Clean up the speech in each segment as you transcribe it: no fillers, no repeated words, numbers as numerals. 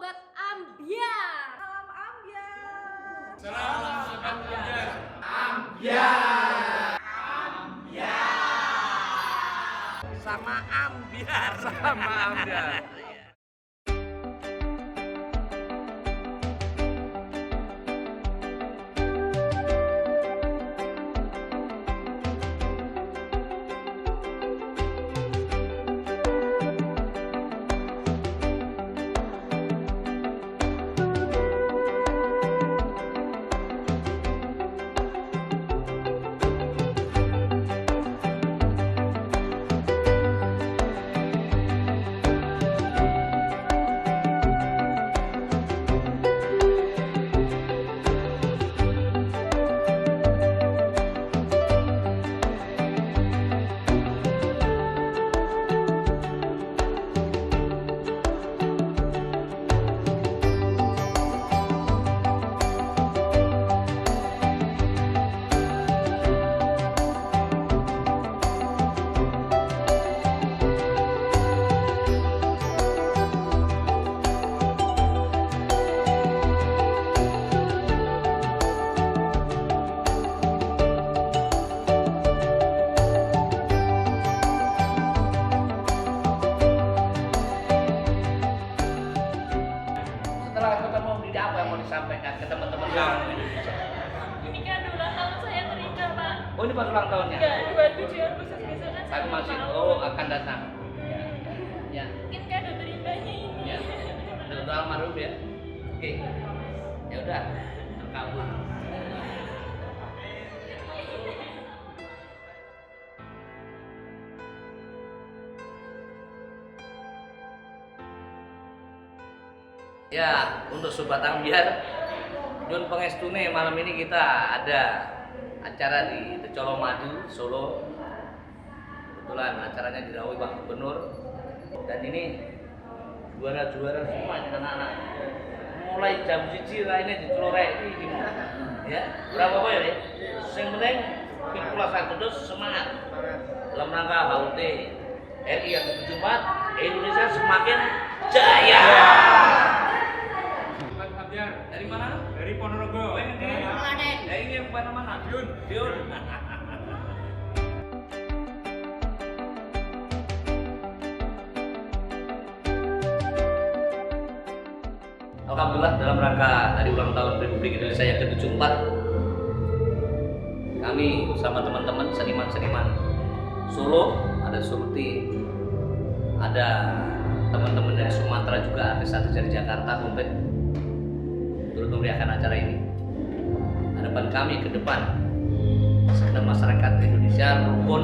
Sobat Ambyar. Salam Ambyar. Salam Sobat Ambyar. Ambyar. Sama Ambyar. Sama Ambyar. Setelah ketemu ini apa yang mau disampaikan ke teman-teman Ya. kamu Indonesia? Ini kan ulang tahun saya terindah, Pak. Oh ini pas ulang tahunnya? Enggak, 27 Agustus besok kan saya Tapi ulang masih tahun. akan datang. Ya, Mungkin kado terindahnya ini. ya. Udah almarhum ya. Oke. Ya udah. Kamu. Ya, untuk Sobat Ambyar, Nyun Pangestune malam ini kita ada acara di Tecolo Madu, Solo. Kebetulan acaranya dirawai Pak Gubernur. Dan ini juara-juara semua ini anak-anak. Mulai jam 1 lainnya dicelorek ini. Ya, berapa poin ya? Yang penting Pikulas Agustus semangat. Dalam rangka HUT RI yang ke-74, Indonesia semakin jaya. Sobat Ambyar. Dari mana? Dari Ponorogo. Yang ini? Ya ini yang mana? Yun. Yun. Alhamdulillah dalam rangka hari ulang tahun Republik Indonesia yang ke-74, kami bersama teman-teman seniman-seniman Solo, ada Surti, ada teman-teman dari Sumatera juga, artis-artis dari Jakarta komplit turut memeriahkan acara ini. Harapan kami ke depan, segenap masyarakat Indonesia rukun,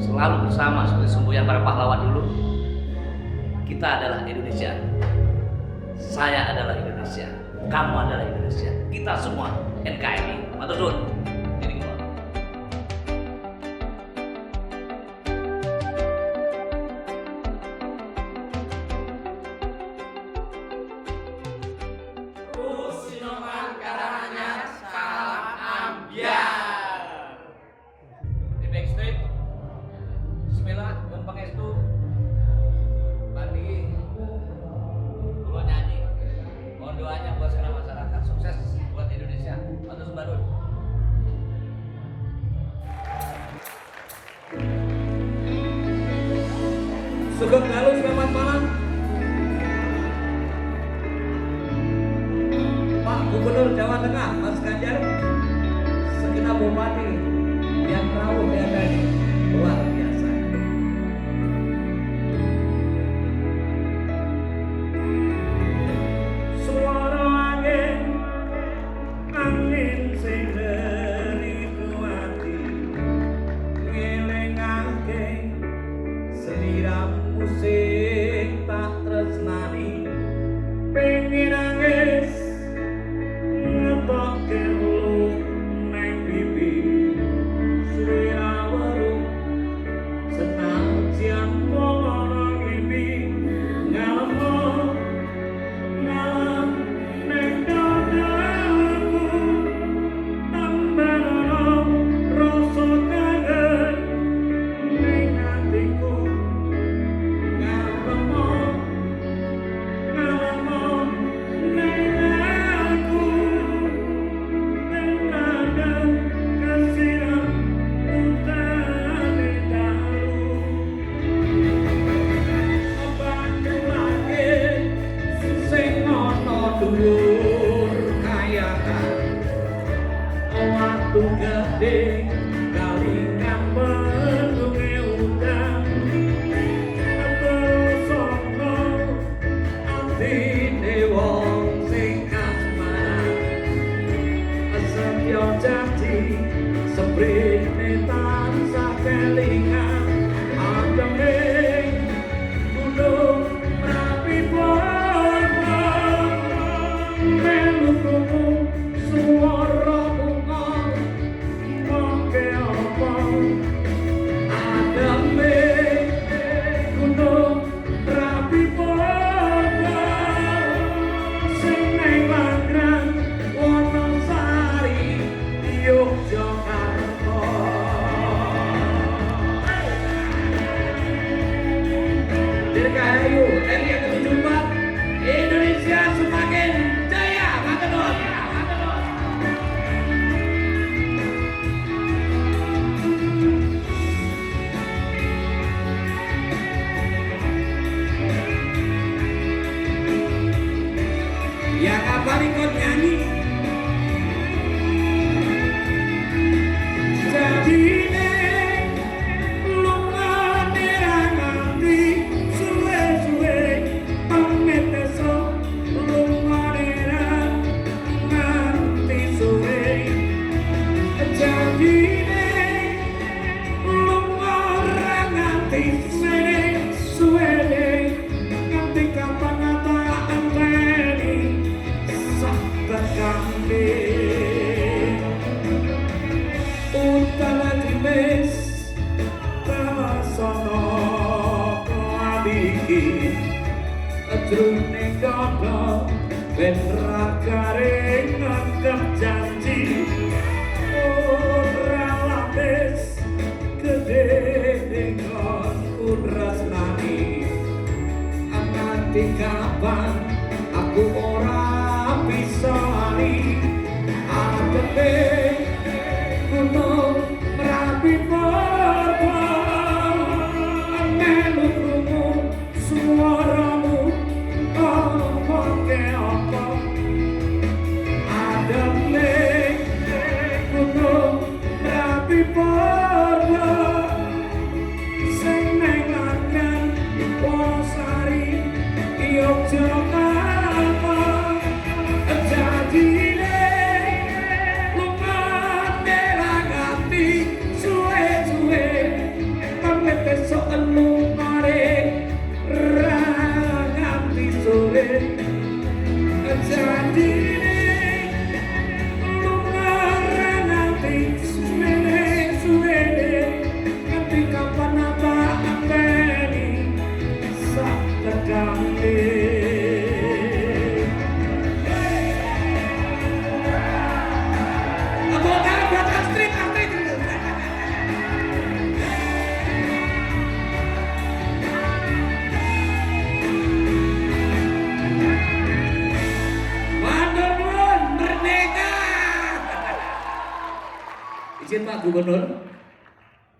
selalu bersama seperti semboyan para pahlawan dulu. Kita adalah Indonesia. Saya adalah Indonesia, kamu adalah Indonesia, kita semua NKRI. Matur suwun. Ini gua. Di backstage, Bismillah, Nyun Pangestu, Bandi, Kulo nyanyi. Mohon doanya buat segenap masyarakat, sukses buat Indonesia. Matur sembarun. Sugeng Dalu, selamat malam. Pak Gubernur Jawa Tengah, Mas Ganjar, segenap bupati yang rawuh diadani, luar biasa. Suara angin sing dari hati, ngelingake seliramu sing tak tresnani, pengen nangis ngetokke Dari yang ke-74 Indonesia semakin jaya. Matur nuwun. Yang apa ikut nyanyi? Jadi lunga nerang nganti suwe-suwe pamit esok lunga nerang nganti suwe. Jadi lunga nerang nganti suwe nganti kapan ngata anteni sak tekane. Utama timis tasono abiki ajrune kodo ben rakare ngangkep janji ora lapis gede dengan kunrasnani nganti kapan aku ora bisa lali adepe gunung Merapi Purba melu krungu suaramu apa apa adepe gunung Merapi Purba sing nang London Wonosari Yogyakarta jadine lunga nerang ati suwe-suwe pamit besok lumare ra nganti sore jadine lunga ra nganti suwe-suwe nganti kapan apa anteni sak tekane. Izin Pak Gubernur,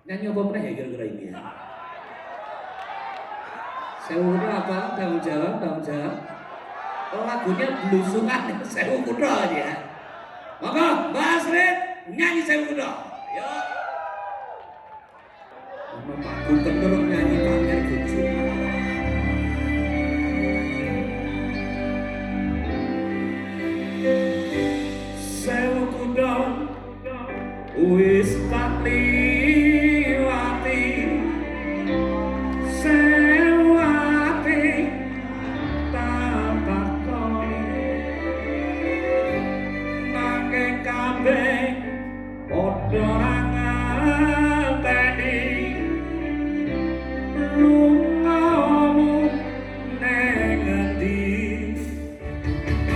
nyanyi apa pernah ya kira-kira ini ya? Saya udah apa? Tanggung jawab. Oh, lagunya belusukan, saya udah aja. Monggo, Mbak Asrid, nyanyi saya udah. Yo. Sama Pak Gubernur nyanyi pamer bujuk. Saya udah wis tak liwati sewati tapak koni nanging kabeh padha nganteni lungamu ning endi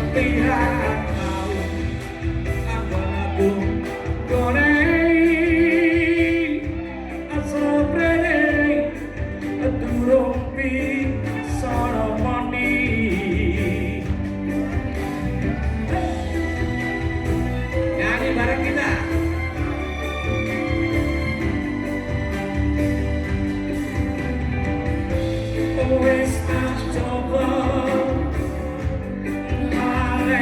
pihak tau aku Goreng asoprene durung saromoni nyanyi bareng kita. Wis tak coba hale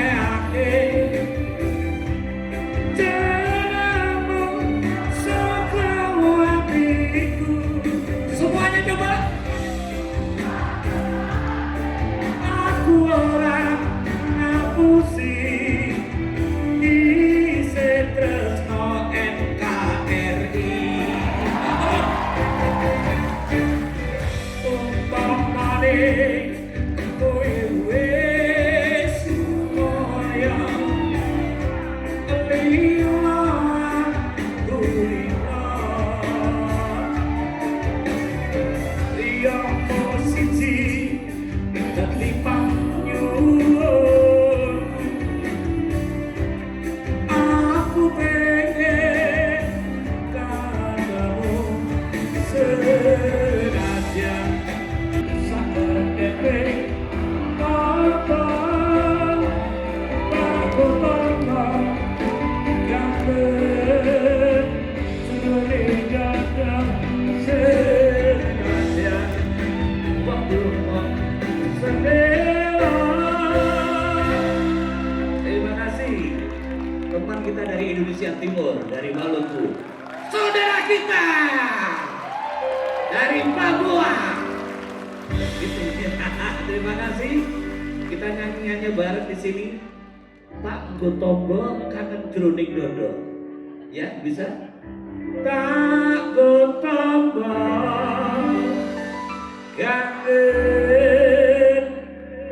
Indonesia Timur dari Maluku. Saudara kita dari Papua. Gitu. Terima kasih. Kita nyanyi bareng di sini. Tak gotombo kangen jroning dodo. Ya, bisa? Tak gotombo kangen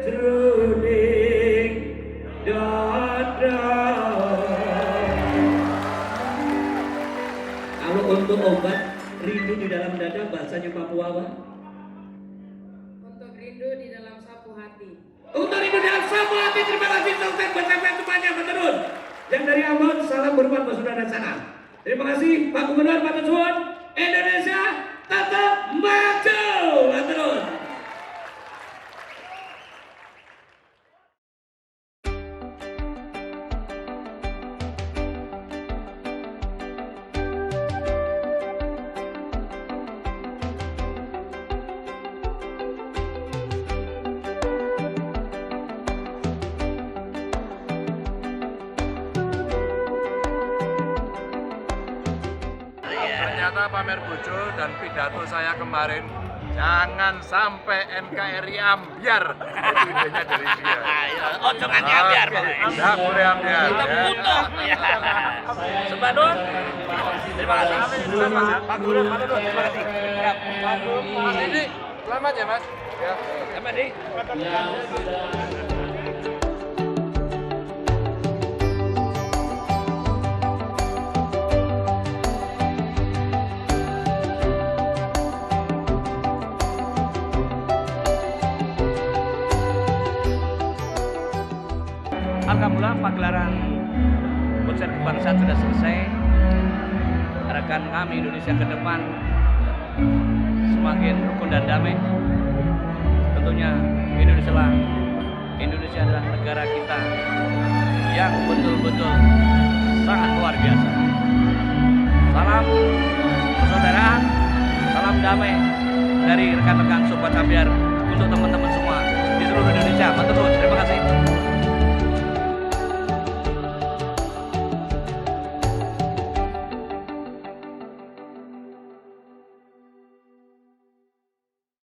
jroning dodo. Kalau untuk obat rindu di dalam dada bahasanya Papua apa? Untuk rindu di dalam sapu hati. Untuk rindu dalam sapu hati. Terima kasih sukses buat sampai semuanya Maturun. Yang dari Ambon salam hormat buat saudara sana. Terima kasih Pak Gubernur Maturun. Indonesia tetap maju. Maturun. Ternyata pamer bojo dan pidato saya kemarin, jangan sampai NKRI ambiar. Itu idenya dari dia. Oh, jangan ambiar. Tidak boleh ambiar. Ya. Sebadun. Terima kasih. Pak Guru, terima kasih. Mas Didi, selamat ya Mas. Ya. Selamat Di. Alhamdulillah pagelaran konser kebangsaan sudah selesai. Harapan kami Indonesia ke depan semakin rukun dan damai. Tentunya Indonesia adalah negara kita yang betul-betul sangat luar biasa. Salam persaudaraan, salam damai dari rekan-rekan Sobat Ambiar untuk teman-teman semua di seluruh Indonesia. Matur nuwun, terima kasih.